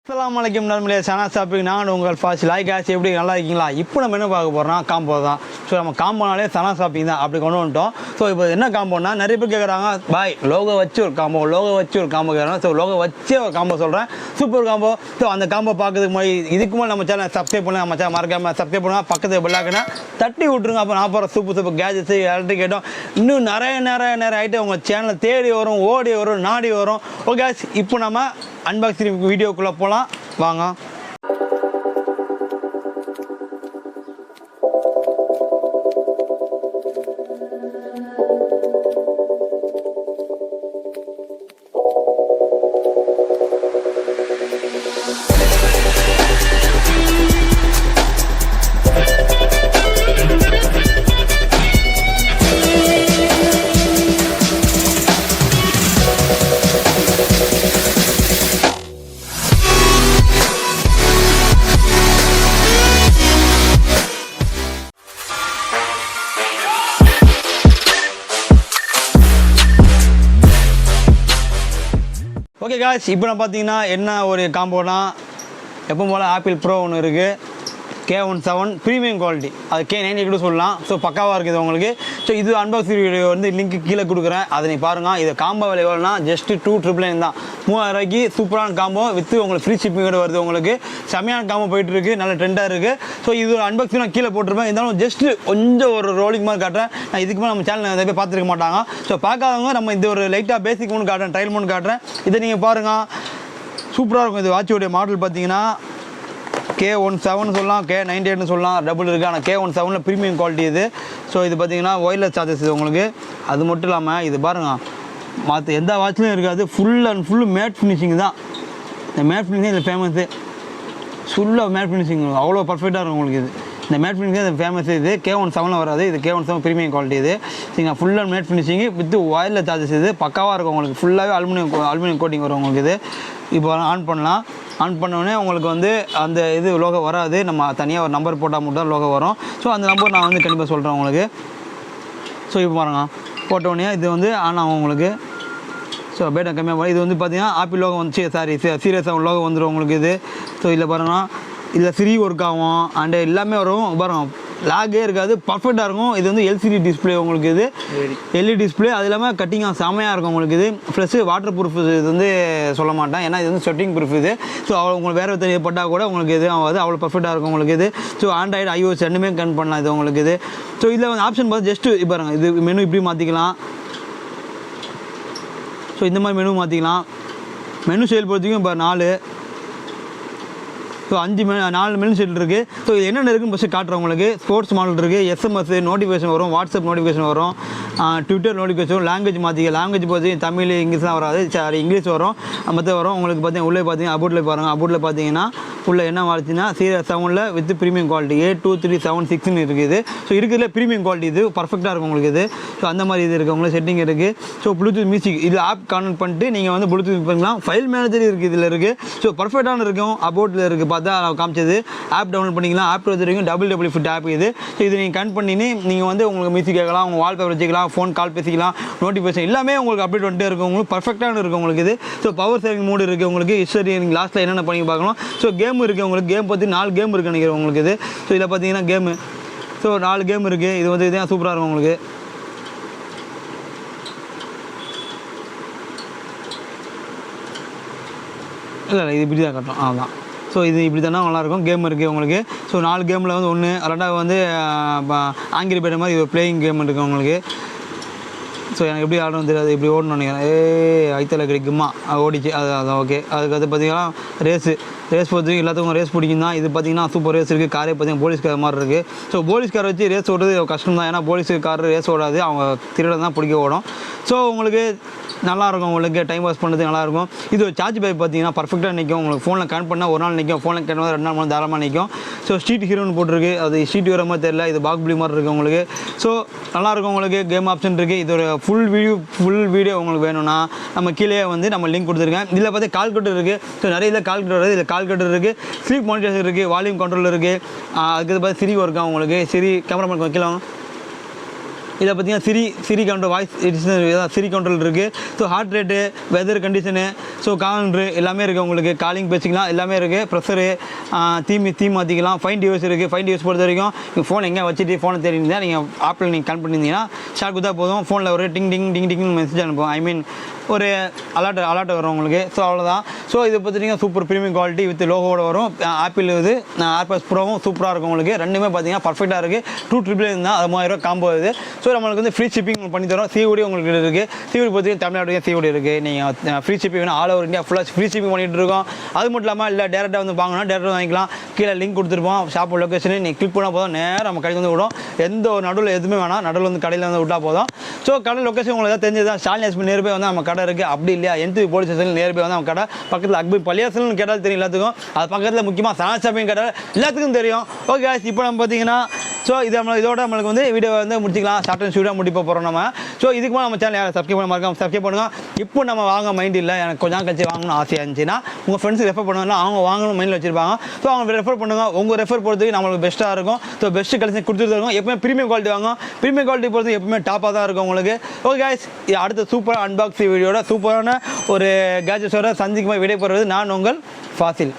Assalamualaikum warahmatullahi channel shopping நான் உங்கள் fast like as எப்படி நல்லா இருக்கீங்களா இப்போ நம்ம என்ன பார்க்க போறோம்னா காம்போ தான் ஸோ நம்ம காம்போனாலே சனா ஷாப்பிங் தான் அப்படி கொண்டு வந்துட்டோம் ஸோ இப்போ என்ன காம்போனா நிறைய பேர் கேட்குறாங்க பாய் லோகோ வச்சு ஒரு காம்போ கேட்குறாங்க ஸோ லோகோ வச்சு ஒரு காம்போ சொல்கிறேன் சூப்பர் காம்போ ஸோ அந்த காம்போ பார்க்கறதுக்கு முன்னாடி இதுக்கு மேலே நம்ம சேனல் சப்ஸ்கிரைப் பண்ணி நம்ம சேனல் மறக்காமல் சப்ஸ்கிரைப் பண்ணுங்க பக்கத்தில் பெல்லாக்குன்னா தட்டி விட்ருங்க அப்போ நான் போகிற சூப்பர் கேஜெட்ஸ் எலக்ட்ரிக் ஐட்டம் இன்னும் நிறைய ஐட்டம் உங்கள் சேனலில் தேடி வரும் ஓடி வரும் நாடி வரும் ஓகே இப்போ நம்ம அன்பாக்சிங் வீடியோக்குள்ளே போகலாம் வாங்க ஓகே காய்ஸ் இப்போ நான் பார்த்தீங்கன்னா என்ன ஒரு காம்போனா எப்போ போல் ஆப்பிள் ப்ரோ ஒன்று இருக்குது K97 ப்ரீமியம் குவாலிட்டி அது K98 கூட சொல்லலாம் ஸோ பக்காவாக இருக்குது உங்களுக்கு ஸோ இது அன்பாக்சிங் வீடியோ வந்து லிங்க் கீழே கொடுக்குறேன் அதை நீ பாருங்கள் இது காம்போ விலை எவ்வளோனா ஜஸ்ட்டு 299 தான் 3000 ரூபாய்க்கு சூப்பரான காம்போ வித் உங்களுக்கு ஃப்ரீ ஷிப்பிங்கோட வருது உங்களுக்கு செம்மையான காம்போ போயிட்டுருக்கு நல்ல ட்ரெண்டாக இருக்குது ஸோ இது ஒரு அன்பாக்சிங் நான் கீழே போட்டிருப்பேன் இருந்தாலும் ஜஸ்ட்டு கொஞ்சம் ஒரு ரோலிங் மாதிரி காட்டுறேன் நான் இதுக்கு மேலே நம்ம சேனலில் நிறைய பேர் பார்த்துருக்க மாட்டாங்க ஸோ பார்க்காதவங்க நம்ம இந்த ஒரு லைட்டாக பேசிக் ஒன்று காட்டுறேன் ட்ரையல் ஒன்று காட்டுறேன் இதை நீங்கள் பாருங்கள் சூப்பராக இருக்கும் இது வாட்சோடைய மாடல் பார்த்தீங்கன்னா K17 சொல்லலாம் K98 சொல்லலாம் டபுள் இருக்குது ஆனால் K17 ப்ரீமியம் குவாலிட்டி இது ஸோ இது பார்த்தீங்கன்னா ஒயர்லெஸ் சார்ஜஸ் இது உங்களுக்கு அது மட்டும் இல்லாமல் இது பாருங்கள் மற்ற எந்த வாட்ச்லையும் இருக்காது full and full matte finishing தான் இந்த மேட் ஃபினிஷிங் இது ஃபேமஸ்ஸு ஃபுல்லாக மேட் ஃபினிஷிங் அவ்வளோ பர்ஃபெக்டாக இருக்கும் உங்களுக்கு இது இந்த மேட் ஃபினிஷிங் இது ஃபேமஸ் இது K17 வராது இது K17 ப்ரீமியம் குவாலிட்டி இது சரிங்களா full and matte finishing with wireless charges இது பக்காவாக இருக்கும் உங்களுக்கு ஃபுல்லாகவே அலுமினியம் கோட்டிங் வரும் உங்களுக்கு இது இப்போ ஆன் பண்ணலாம் ஆன் பண்ணோடனே உங்களுக்கு வந்து அந்த இது லோகோ வராது நம்ம தனியாக ஒரு நம்பர் போட்டால் மட்டும் தான் லோகோ வரும் ஸோ அந்த நம்பர் நான் வந்து கண்டிப்பாக சொல்கிறேன் உங்களுக்கு ஸோ இப்போ பாருங்க போட்டோடனே இது வந்து ஆன் ஆகும் உங்களுக்கு ஸோ பேட்டா கம்மியாக இது வந்து பார்த்தீங்கன்னா ஆப்பிள் லோகோ வந்து சீரியஸாக லோகோ வந்துடும் உங்களுக்கு இது ஸோ இதில் பாருங்கன்னா இதில் ஃப்ரீ ஒர்க் ஆகும் அண்டு எல்லாமே வரும் பாருங்கள் லாகே இருக்காது பர்ஃபெக்டாக இருக்கும் இது வந்து எல்சிடி டிஸ்பிளே உங்களுக்கு இது எல்இடி டிஸ்பிளே அது இல்லாமல் கட்டிங்காக செமையாக இருக்கும் உங்களுக்கு இது ப்ளஸ் வாட்டர் ப்ரூஃப் இது வந்து சொல்ல மாட்டேன் ஏன்னா இது வந்து ஸ்வெட்டிங் ப்ரூஃப் இது ஸோ உங்களுக்கு வேறு தண்ணி பட்டால் கூட உங்களுக்கு இது ஆகாது அவ்வளோ பர்ஃபெக்டாக இருக்கும் உங்களுக்கு இது ஸோ ஆண்ட்ராய்டு iOS ரெண்டுமே கன் பண்ணலாம் இது உங்களுக்கு இது ஸோ இதில் வந்து ஆப்ஷன் பார்த்து ஜஸ்ட்டு இப்போ பாருங்கள் இது மெனு இப்படி மாற்றிக்கலாம் ஸோ இந்த மாதிரி மெனு மாற்றிக்கலாம் மெனு செயல்படுத்திக்கும் இப்போ 4 ஸோ 4 மெனு செட் இருக்குது ஸோ இது என்னென்ன இருக்குன்னு ஃபஸ்ட்டு காட்டுறேன் உங்களுக்கு ஸ்போர்ட்ஸ் மாடல் இருக்குது SMS நோட்டிஃபிகேஷன் வரும் வாட்ஸ்அப் நோட்டிஃபிகேஷன் வரும் ட்விட்டர் நோட்டிஃபிகேஷன் வரும் லாங்குவேஜ் லாங்குவேஜ் பார்த்தீங்கன்னா தமிழ் இங்கிலீஷ்லாம் வராது சாரி இங்கிலீஷ் வரும் மற்ற வரும் உங்களுக்கு பார்த்தீங்கன்னா உள்ளே பார்த்தீங்கன்னா அபோட்டில் பாருங்கள் அபோட்டில் பார்த்தீங்கன்னா உள்ள என்ன வாட்சின்னா C7 வித் ப்ரீமியம் குவாலிட்டி 82376 இருக்குது ஸோ இருக்கிறதுல ப்ரீமியம் குவாலிட்டி இது பர்ஃபெக்டாக இருக்கும் உங்களுக்கு இது ஸோ அந்த மாதிரி இது இருக்குது உங்களுக்கு செட்டிங் இருக்குது ஸோ ப்ளூடூத் மியூசிக் இது ஆப் கனெக்ட் பண்ணிட்டு நீங்கள் வந்து ப்ளூடூத் பண்ணிக்கலாம் ஃபைல் மேனேஜர் இருக்குது இதில் இருக்குது ஸோ பர்ஃபெக்டான இருக்கும் அபோட்டில் இருக்குது பார்த்தா காமிச்சது ஆப் டவுன்லோட் பண்ணிக்கலாம் ஆப் வரைக்கும் WW ஃபிட் ஆப் இது ஸோ இது நீங்கள் கனெக்ட் பண்ணின்னு நீங்கள் வந்து உங்களுக்கு மியூசிக் கேட்கலாம் உங்கள் வால்பேப்பர் வச்சுக்கலாம் ஃபோன் கால் பேசிக்கலாம் நோட்டிஃபிகேஷன் எல்லாமே உங்களுக்கு அப்டேட் வந்துட்டே இருக்கும் உங்களுக்கு பர்ஃபெக்டான இருக்கும் உங்களுக்கு இது ஸோ பவர் சேவிங் மோடு இருக்குது உங்களுக்கு ஹிஸ்டரி நீங்கள் லாஸ்ட்டில் என்னென்ன பண்ணி பார்க்கலாம் ஸோ கேம் இருக்குது உங்களுக்கு கேம் பற்றி 4 கேம் இருக்குது நினைக்கிறேன் உங்களுக்கு இது ஸோ இதில் பார்த்தீங்கன்னா கேமு ஸோ 4 கேம் இருக்குது இது வந்து இதுதான் சூப்பராக இருக்கும் உங்களுக்கு இல்லை இது இப்படி தான் கட்டணும் அதான் ஸோ இது இப்படி தானே நல்லாயிருக்கும் கேம் இருக்குது உங்களுக்கு ஸோ 4 கேமில் வந்து ஒன்று ரெண்டாவது வந்து ஆங்கிரி பேட்டை மாதிரி ஒரு பிளேயிங் கேம் இருக்குது உங்களுக்கு ஸோ எனக்கு எப்படி ஆடணும் தெரியாது இப்படி ஓடணும்னு நினைக்கிறேன் ஐத்தலை கிடைக்குமா ஓடிச்சு அது ஓகே அதுக்கு பார்த்தீங்கன்னா ரேஸ் பொறுத்து எல்லாத்துக்கும் ரேஸ் பிடிக்கும் தான் இது பார்த்தீங்கன்னா சூப்பர் ரேஸ் இருக்குது காரே பார்த்தீங்கன்னா போலீஸ் கார் மாதிரி இருக்குது ஸோ போலீஸ் காரை வச்சு ரேஸ் ஓடுறது கஷ்டம் தான் ஏன்னா போலீஸ் கார் ரேஸ் ஓடாது அவங்க திருட தான் பிடிக்க ஓடும் ஸோ உங்களுக்கு நல்லாயிருக்கும் உங்களுக்கு டைம் பாஸ் பண்ணுறது நல்லாயிருக்கும் இது ஒரு சார்ஜ் பைப் பார்த்தீங்கன்னா பர்ஃபெக்டாக நிற்கும் உங்களுக்கு ஃபோனில் கனெக்ட் பண்ணால் ஒரு நாள் நிற்கும் ஃபோனில் கனெக்ட் பண்ணால் 2 நாள் மூணு தாராளமாக நிற்கும் ஸோ ஸ்ட்ரீட் ஹீரோன்னு போட்டிருக்கு அது ஸ்ட்ரீட் வர மாதிரி தெரியல இது பாக்பிளி மாதிரி இருக்குது உங்களுக்கு ஸோ நல்லாயிருக்கும் உங்களுக்கு கேம் ஆப்ஷன் இருக்குது இது ஒரு ஃபுல் வீடியோ உங்களுக்கு வேணும்னா நம்ம கீழே வந்து நம்ம லிங்க் கொடுத்துருக்கேன் இதில் பார்த்து கால்குலேட்டர் இருக்குது ஸோ நிறைய இதில் கால்குலேட்டர் வருது இதில் கால்குலேட்டர் இருக்குது ஸ்லீப் மானிட்டர் இருக்குது வால்யூம் கண்ட்ரோல் இருக்குது அதுக்கு பார்த்து சிரி ஒர்க் ஆகும் உங்களுக்கு சிரி கேமராமேன் வைக்கலாம் இதில் பார்த்தீங்கன்னா Siri counter voice Siri counter இருக்குது. So heart rate, weather condition, so calendar எல்லாமே இருக்குது உங்களுக்கு. காலிங் பேசிக்கலாம் எல்லாமே இருக்குது. ப்ரெஷரு, தீம் மாற்றிக்கலாம். ஃபைன் டிவைஸ் இருக்குது. ஃபைன் டிவைஸ் பொறுத்த வரைக்கும் நீங்கள் ஃபோன் எங்கே வச்சுட்டு ஃபோனை தெரியுந்தா நீங்கள் ஆப்பில் நீங்கள் கனெக்ட் பண்ணியிருந்தீங்கன்னா ஷார்ட் கொடுத்தா போதும். ஃபோனில் ஒரு டிங் மெசேஜ் அனுப்பும். ஐ மீன் ஒரு அலர்ட் வரும் உங்களுக்கு. ஸோ அவ்வளோதான். ஸோ இது பார்த்தீங்கன்னா சூப்பர் ப்ரீமியம் குவாலிட்டி வித் லோகோவோட வரும். ஆப்பிள் இது ஏர்பாட்ஸ் ப்ரோவும் சூப்பராக இருக்கும் உங்களுக்கு. ரெண்டுமே பார்த்தீங்கன்னா பர்ஃபெக்டாக இருக்குது. 2 இருந்தால் அது 3000 காம்போ இது. ஸோ நம்மளுக்கு வந்து ஃப்ரீ ஷிப்பிங் பண்ணி தரோம். சிஓடி உங்களுக்கு இருக்குது. சிஓடி பார்த்தீங்கன்னா தமிழ்நாட்டுக்கு சிஓடி இருக்குது. நீங்கள் ஃப்ரீ ஷிப்பிங் வேணும் ஆல் ஓவர் இந்தியா ஃபுல்லாக ஃப்ரீ ஷிப்பிங் பண்ணிகிட்டு இருக்கோம். அது மட்டும் இல்லாமல் இல்லை டேரெக்டாக வந்து வாங்கினா டேரெக்டாக வாங்கிக்கலாம். கீழே லிங்க் கொடுத்துருப்போம். ஷாப் லொக்கேஷன் நீங்கள் கிளிக் பண்ணால் போதும், நேரம் நம்ம கடைக்கு வந்து விடும். எந்த ஒரு நடுவில் எதுவுமே வேணாம். நடுவில் வந்து கடையில் வந்து விட்டால் போதும். ஸோ கடை லொக்கேஷன் உங்களுக்கு தான் தெரிஞ்சது தான். ஸ்டாலின் எஸ்பி நேர்பே வந்து நம்ம கடை இருக்குது. அப்படி இல்லையா எந்த போலீஸ் ஸ்டேஷன் நேர்பே வந்து நம்ம கடை பக்கத்தில் அக்பர் பள்ளியாசல்னு கேட்டாலும் தெரியும் எல்லாத்துக்கும். அது பக்கத்தில் முக்கியமாக சனா ஷாப்பிங் கடை எல்லாத்துக்கும் தெரியும். ஓகே guys, இப்போ நம்ம பார்த்தீங்கன்னா ஸோ இதோட நம்மளுக்கு வந்து வீடியோ வந்து முடிச்சிக்கலாம். ஷார்ட் அண்ட் ஸ்வீட்டாக முடிப்ப போகிறோம் நம்ம. ஸோ இதுக்கு நம்ம சேனல் யாரை சப்ஸ்கிரைப் பண்ண மறக்காம சப்ஸ்கிரைப் பண்ணுங்கள். இப்போ நம்ம வாங்க மைண்ட் இல்லை, எனக்கு கொஞ்சம் கழிச்சு வாங்கணும் ஆசையாக இருந்துச்சுன்னா உங்கள் ஃப்ரெண்ட்ஸ் ரெஃபர் பண்ணுவாங்கன்னா அவங்க வாங்கணும் மைண்டில் வச்சிருப்பாங்க. ஸோ அவங்க ரெஃபர் பண்ணுங்கள். உங்கள் ரெஃபர் பொறுத்தவரைக்கும் நம்மளுக்கு பெஸ்ட்டாக இருக்கும். ஸோ பெஸ்ட்டு கலெக்ஷன் கொடுத்துட்டு இருக்கும். எப்பவுமே ப்ரீமியம் குவாலிட்டி வாங்க. ப்ரீமியம் குவாலிட்டி பொறுத்து எப்பவுமே டாப்பாக தான் இருக்கும் உங்களுக்கு. ஓகே guys, அடுத்த சூப்பர் அன்பாக்சிங் வீடியோட சூப்பரான ஒரு கேஜெட்ஸோட சந்திக்கும்போது விடை பெறுவது நான் உங்கள் ஃபாசில்.